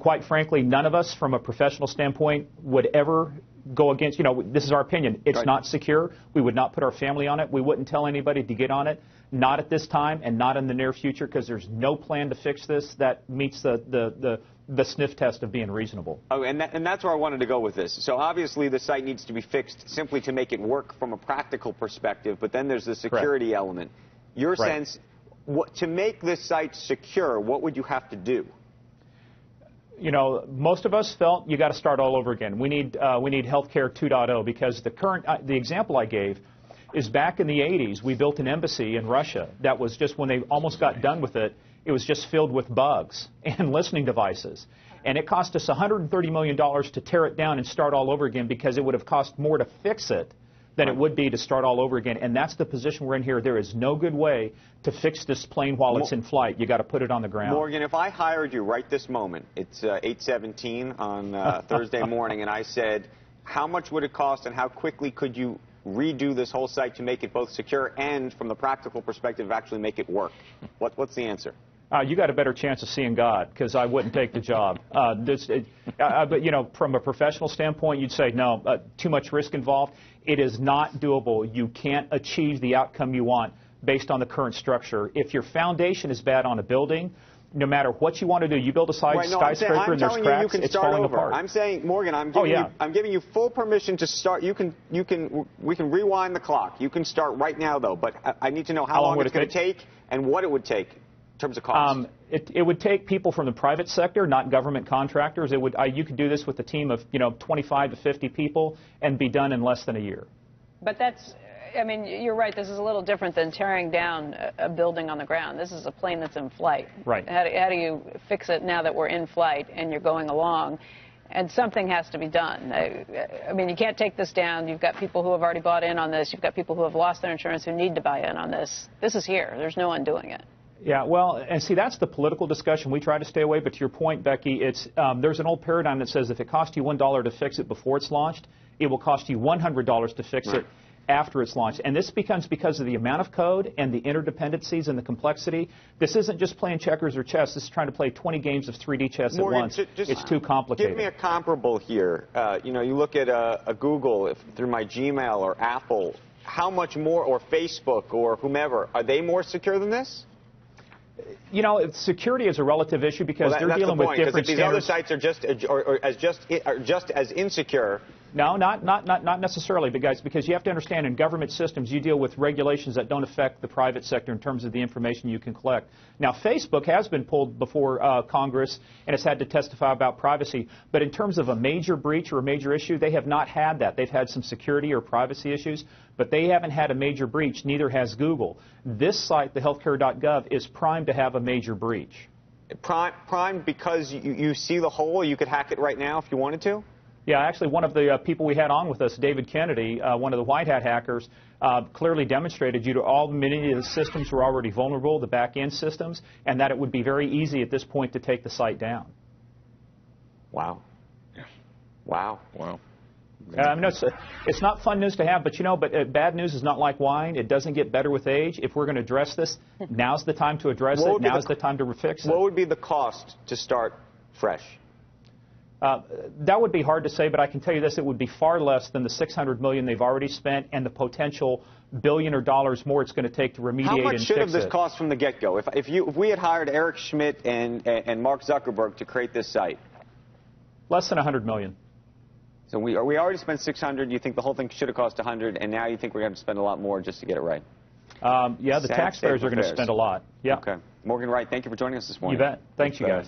And quite frankly, none of us from a professional standpoint would ever go against, this is our opinion. It's not secure. We would not put our family on it. We wouldn't tell anybody to get on it. Not at this time and not in the near future, because there's no plan to fix this that meets the sniff test of being reasonable. Oh, and that's where I wanted to go with this. So obviously the site needs to be fixed simply to make it work from a practical perspective, but then there's the security element. Your sense, to make this site secure, what would you have to do? Most of us felt you got to start all over again. We need healthcare 2.0, because the example I gave is back in the 80s, we built an embassy in Russia that was just, when they almost got done with it, it was just filled with bugs and listening devices. And it cost us $130 million to tear it down and start all over again, because it would have cost more to fix it than it would be to start all over again. And that's the position we're in here. There is no good way to fix this plane while it's in flight. You got to put it on the ground. Morgan, if I hired you right this moment, it's 8:17 on Thursday morning, and I said, how much would it cost and how quickly could you redo this whole site to make it both secure and, from the practical perspective, actually make it work? What's the answer? You got a better chance of seeing God, because I wouldn't take the job. But, from a professional standpoint, you'd say, no, too much risk involved. It is not doable. You can't achieve the outcome you want based on the current structure. If your foundation is bad on a building, no matter what you want to do, you build a skyscraper and there's cracks, it's falling apart. I'm saying, Morgan, I'm giving you full permission to start. We can rewind the clock. You can start right now, though. But I need to know how long it's going to take and what it would take in terms of cost. It would take people from the private sector, not government contractors. You could do this with a team of 25 to 50 people and be done in less than a year. But you're right. This is a little different than tearing down a building on the ground. This is a plane that's in flight. Right. How do you fix it now that we're in flight and you're going along? And something has to be done. You can't take this down. You've got people who have already bought in on this. You've got people who have lost their insurance who need to buy in on this. This is here. There's no undoing it. Yeah, well, and see, that's the political discussion. We try to stay away. But to your point, Becky, there's an old paradigm that says if it costs you $1 to fix it before it's launched, it will cost you $100 to fix it after it's launched. And this becomes because of the amount of code and the interdependencies and the complexity. This isn't just playing checkers or chess. This is trying to play 20 games of 3D chess at once. It's too complicated. Give me a comparable here. You look at a Google through my Gmail or Apple. How much more, or Facebook or whomever, are they more secure than this? Security is a relative issue, because they're dealing with different standards. If these other sites are just as insecure. No, not necessarily, because you have to understand, in government systems, you deal with regulations that don't affect the private sector in terms of the information you can collect. Now, Facebook has been pulled before Congress, and it's had to testify about privacy. But in terms of a major breach or a major issue, they have not had that. They've had some security or privacy issues, but they haven't had a major breach. Neither has Google. This site, the healthcare.gov, is primed to have a major breach. Primed because you see the hole? You could hack it right now if you wanted to? Yeah, actually, one of the people we had on with us, David Kennedy, one of the White Hat hackers, clearly demonstrated many of the systems were already vulnerable, the back-end systems, and that it would be very easy at this point to take the site down. Wow. Wow. It's not fun news to have, but bad news is not like wine. It doesn't get better with age. If we're going to address this, now's the time to address it. Now's the time to fix it. What would be the cost to start fresh? That would be hard to say, but I can tell you this: it would be far less than the $600 million they've already spent and the potential $1 billion or dollars more it's going to take to remediate and fix it. How much should have this cost from the get-go? If we had hired Eric Schmidt and Mark Zuckerberg to create this site, less than $100 million. So we already spent $600. You think the whole thing should have cost $100, and now you think we're going to spend a lot more just to get it right? Yeah, the taxpayers are going to spend a lot. Yeah. Okay. Morgan Wright, thank you for joining us this morning. You bet. Thanks, you guys.